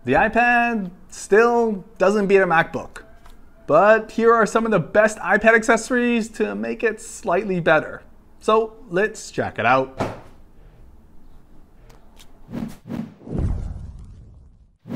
The iPad still doesn't beat a MacBook, but here are some of the best iPad accessories to make it slightly better. So let's check it out.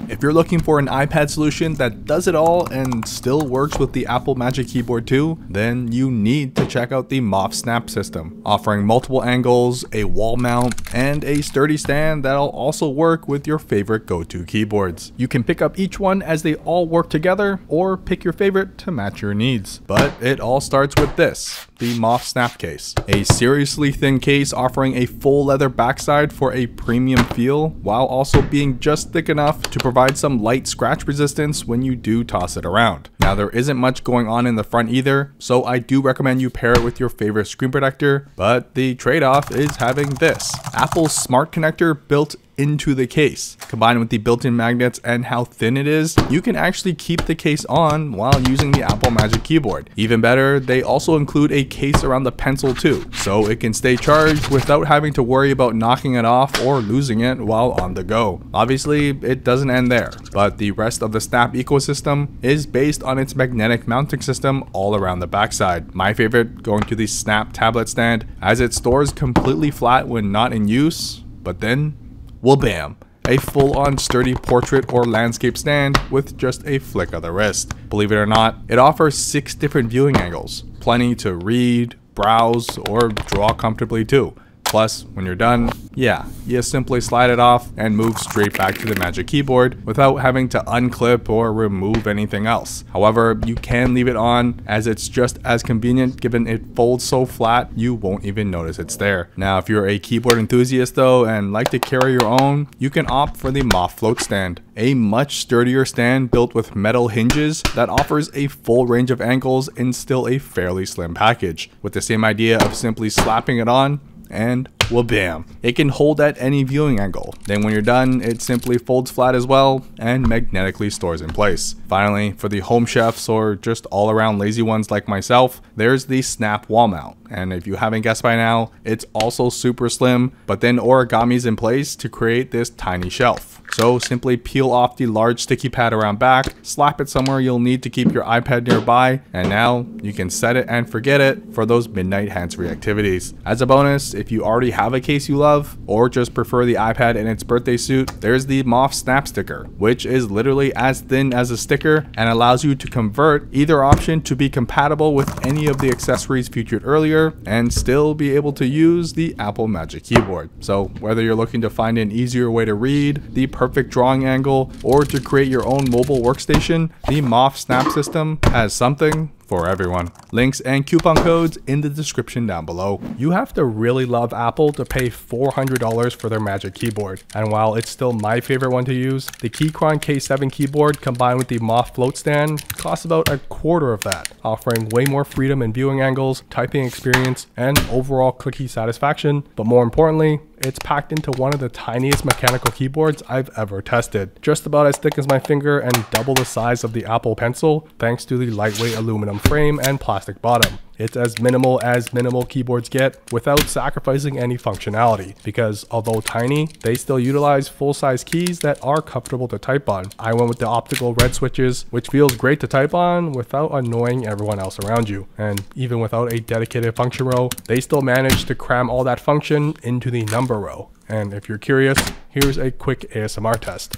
If you're looking for an iPad solution that does it all and still works with the Apple Magic Keyboard too, then you need to check out the MOFT Snap system, offering multiple angles, a wall mount, and a sturdy stand that'll also work with your favorite go-to keyboards. You can pick up each one as they all work together, or pick your favorite to match your needs. But it all starts with this, the MOFT Snap case. A seriously thin case offering a full leather backside for a premium feel, while also being just thick enough to provide some light scratch resistance when you do toss it around. Now there isn't much going on in the front either, so I do recommend you pair it with your favorite screen protector, but the trade-off is having this, Apple's smart connector built into the case. Combined with the built-in magnets and how thin it is, you can actually keep the case on while using the Apple Magic Keyboard. Even better, they also include a case around the pencil too, so it can stay charged without having to worry about knocking it off or losing it while on the go. Obviously, it doesn't end there, but the rest of the Snap ecosystem is based on its magnetic mounting system all around the backside. My favorite going to the Snap tablet stand, as it stores completely flat when not in use, but then well, bam, a full-on sturdy portrait or landscape stand with just a flick of the wrist. Believe it or not, it offers 6 different viewing angles, plenty to read, browse, or draw comfortably too. Plus, when you're done, yeah, you simply slide it off and move straight back to the Magic Keyboard without having to unclip or remove anything else. However, you can leave it on as it's just as convenient given it folds so flat you won't even notice it's there. Now, if you're a keyboard enthusiast though and like to carry your own, you can opt for the MOFT Float Stand, a much sturdier stand built with metal hinges that offers a full range of angles in still a fairly slim package, with the same idea of simply slapping it on and well, bam, it can hold at any viewing angle. Then when you're done, it simply folds flat as well and magnetically stores in place. Finally, for the home chefs or just all around lazy ones like myself, there's the Snap wall mount. And if you haven't guessed by now, it's also super slim, but then origamis in place to create this tiny shelf. So simply peel off the large sticky pad around back, slap it somewhere you'll need to keep your iPad nearby, and now you can set it and forget it for those midnight hands-free activities. As a bonus, if you already have a case you love, or just prefer the iPad in its birthday suit, there's the MOFT Snap sticker, which is literally as thin as a sticker and allows you to convert either option to be compatible with any of the accessories featured earlier and still be able to use the Apple Magic Keyboard. So whether you're looking to find an easier way to read, the perfect drawing angle, or to create your own mobile workstation, the MOFT Snap system has something for everyone. Links and coupon codes in the description down below. You have to really love Apple to pay $400 for their Magic Keyboard. And while it's still my favorite one to use, the Keychron K7 Keyboard combined with the MOFT Float Stand costs about a quarter of that, offering way more freedom in viewing angles, typing experience, and overall clicky satisfaction. But more importantly, it's packed into one of the tiniest mechanical keyboards I've ever tested. Just about as thick as my finger and double the size of the Apple Pencil, thanks to the lightweight aluminum frame and plastic bottom. It's as minimal keyboards get without sacrificing any functionality, because although tiny, they still utilize full-size keys that are comfortable to type on. I went with the optical red switches, which feels great to type on without annoying everyone else around you. And even without a dedicated function row, they still manage to cram all that function into the number row. And if you're curious, here's a quick ASMR test.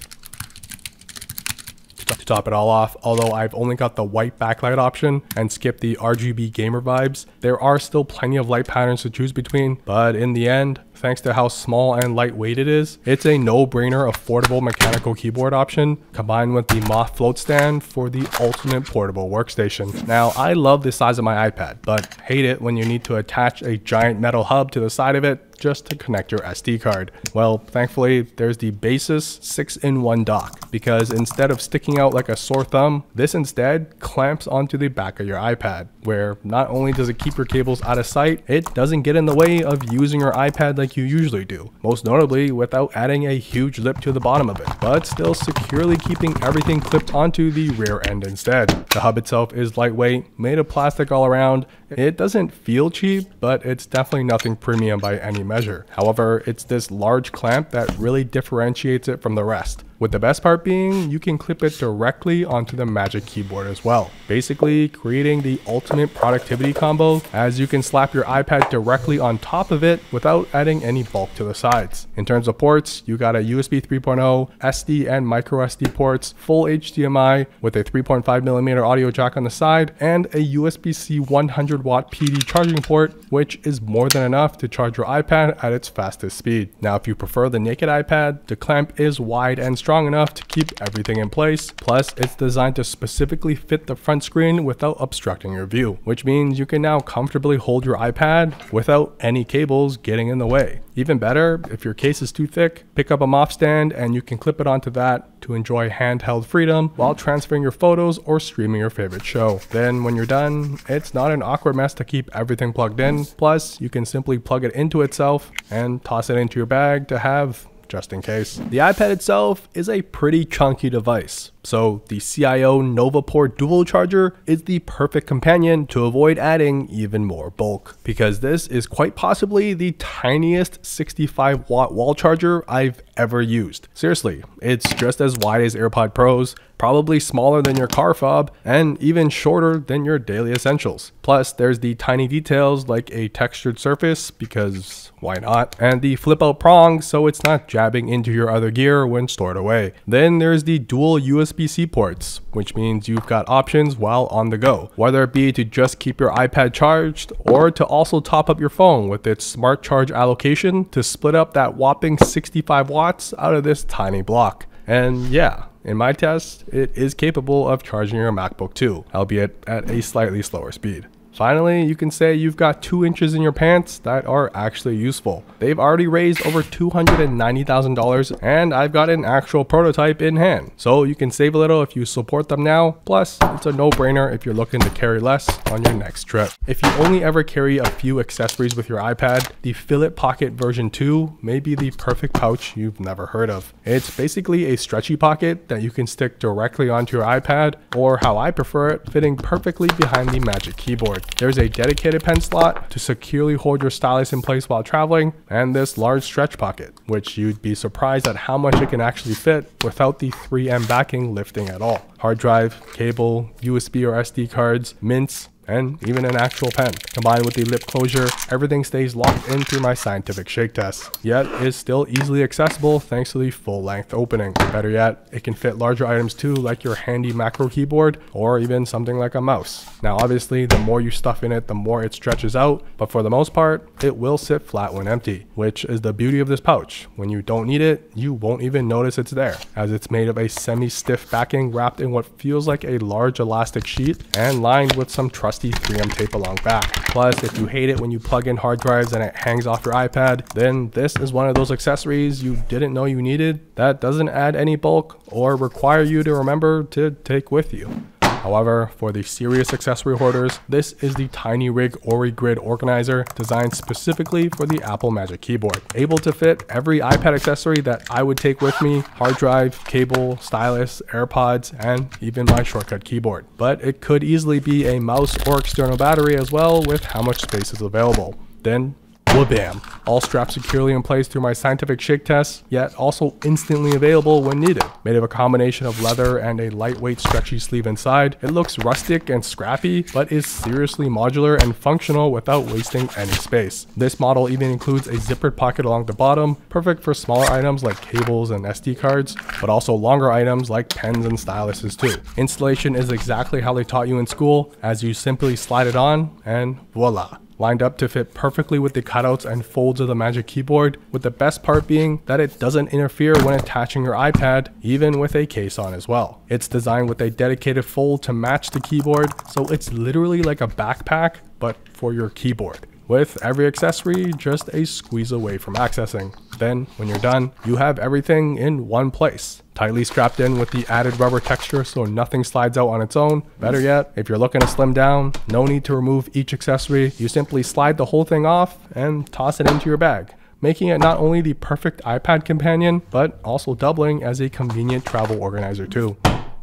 To top it all off, although I've only got the white backlight option and skipped the RGB gamer vibes, there are still plenty of light patterns to choose between, but in the end, thanks to how small and lightweight it is, it's a no-brainer affordable mechanical keyboard option combined with the MOFT Float Stand for the ultimate portable workstation. Now, I love the size of my iPad, but hate it when you need to attach a giant metal hub to the side of it just to connect your SD card. Well, thankfully, there's the Baseus 6-in-1 dock, because instead of sticking out like a sore thumb, this instead clamps onto the back of your iPad, where not only does it keep your cables out of sight, it doesn't get in the way of using your iPad like you usually do, most notably without adding a huge lip to the bottom of it, but still securely keeping everything clipped onto the rear end instead. The hub itself is lightweight, made of plastic all around. It doesn't feel cheap, but it's definitely nothing premium by any measure. However, it's this large clamp that really differentiates it from the rest. with the best part being you can clip it directly onto the Magic Keyboard as well, basically creating the ultimate productivity combo, as you can slap your iPad directly on top of it without adding any bulk to the sides. In terms of ports, you got a USB 3.0, SD and micro SD ports, full HDMI with a 3.5mm audio jack on the side, and a USB-C 100 watt PD charging port, which is more than enough to charge your iPad at its fastest speed. Now, if you prefer the naked iPad, the clamp is wide and strong enough to keep everything in place. Plus, it's designed to specifically fit the front screen without obstructing your view, which means you can now comfortably hold your iPad without any cables getting in the way. Even better, if your case is too thick, pick up a MOFT stand and you can clip it onto that to enjoy handheld freedom while transferring your photos or streaming your favorite show. Then when you're done, it's not an awkward mess to keep everything plugged in. Plus, you can simply plug it into itself and toss it into your bag to have just in case. The iPad itself is a pretty chunky device, so the CIO NovaPort Duo Charger is the perfect companion to avoid adding even more bulk, because this is quite possibly the tiniest 65 watt wall charger I've ever used. Seriously, it's just as wide as AirPod Pros, probably smaller than your car fob, and even shorter than your daily essentials. Plus, there's the tiny details like a textured surface, because why not? And the flip out prong so it's not jabbing into your other gear when stored away. Then there's the dual USB-C ports, which means you've got options while on the go, whether it be to just keep your iPad charged or to also top up your phone with its smart charge allocation to split up that whopping 65 watts out of this tiny block. And yeah, in my test, it is capable of charging your MacBook too, albeit at a slightly slower speed. Finally, you can say you've got 2 inches in your pants that are actually useful. They've already raised over $290,000 and I've got an actual prototype in hand. So you can save a little if you support them now. Plus, it's a no-brainer if you're looking to carry less on your next trip. If you only ever carry a few accessories with your iPad, the Fillit Pocket version 2 may be the perfect pouch you've never heard of. It's basically a stretchy pocket that you can stick directly onto your iPad, or how I prefer it, fitting perfectly behind the Magic Keyboard. There's a dedicated pen slot to securely hold your stylus in place while traveling, and this large stretch pocket, which you'd be surprised at how much it can actually fit without the 3M backing lifting at all. Hard drive, cable, USB or SD cards, mints, and even an actual pen. Combined with the lip closure, everything stays locked in through my scientific shake test, yet is still easily accessible thanks to the full-length opening. Better yet, it can fit larger items too, like your handy macro keyboard or even something like a mouse. Now obviously, the more you stuff in it, the more it stretches out, but for the most part, it will sit flat when empty, which is the beauty of this pouch. When you don't need it, you won't even notice it's there, as it's made of a semi-stiff backing wrapped in what feels like a large elastic sheet and lined with some trusty 3M tape along back. Plus, if you hate it when you plug in hard drives and it hangs off your iPad, then this is one of those accessories you didn't know you needed that doesn't add any bulk or require you to remember to take with you. However, for the serious accessory hoarders, this is the tinyRigs oriGrid organizer designed specifically for the Apple Magic Keyboard. Able to fit every iPad accessory that I would take with me: hard drive, cable, stylus, AirPods, and even my shortcut keyboard. But it could easily be a mouse or external battery as well with how much space is available. Then wha-bam, all strapped securely in place through my scientific shake test, yet also instantly available when needed. Made of a combination of leather and a lightweight stretchy sleeve inside, it looks rustic and scrappy, but is seriously modular and functional without wasting any space. This model even includes a zippered pocket along the bottom, perfect for smaller items like cables and SD cards, but also longer items like pens and styluses too. Installation is exactly how they taught you in school, as you simply slide it on and voila. Lined up to fit perfectly with the cutouts and folds of the Magic Keyboard, with the best part being that it doesn't interfere when attaching your iPad, even with a case on as well. It's designed with a dedicated fold to match the keyboard, so it's literally like a backpack, but for your keyboard, with every accessory just a squeeze away from accessing. Then, when you're done, you have everything in one place, tightly strapped in with the added rubber texture so nothing slides out on its own. Better yet, if you're looking to slim down, no need to remove each accessory. You simply slide the whole thing off and toss it into your bag, making it not only the perfect iPad companion, but also doubling as a convenient travel organizer too.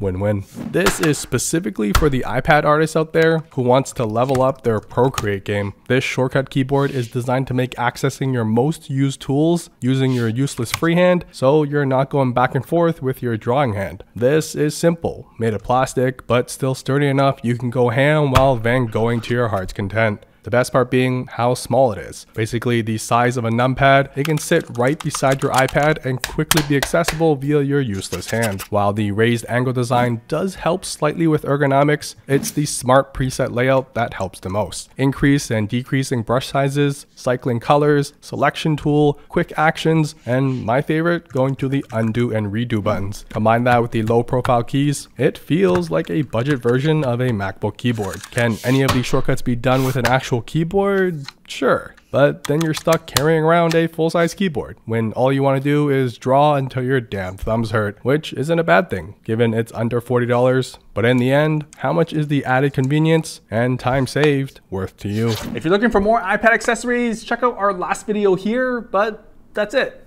Win-win. This is specifically for the iPad artists out there who wants to level up their Procreate game. This shortcut keyboard is designed to make accessing your most used tools using your useless freehand, so you're not going back and forth with your drawing hand. This is simple, made of plastic, but still sturdy enough you can go ham while Van Goghing to your heart's content. The best part being how small it is. Basically the size of a numpad, it can sit right beside your iPad and quickly be accessible via your useless hand. While the raised angle design does help slightly with ergonomics, it's the smart preset layout that helps the most. Increase and decreasing brush sizes, cycling colors, selection tool, quick actions, and my favorite, going to the undo and redo buttons. Combine that with the low profile keys, it feels like a budget version of a MacBook keyboard. Can any of these shortcuts be done with an actual keyboard? Sure, but then you're stuck carrying around a full-size keyboard when all you want to do is draw until your damn thumbs hurt, which isn't a bad thing given it's under $40. But in the end, how much is the added convenience and time saved worth to you? If you're looking for more iPad accessories, check out our last video here, but that's it.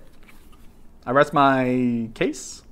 I rest my case.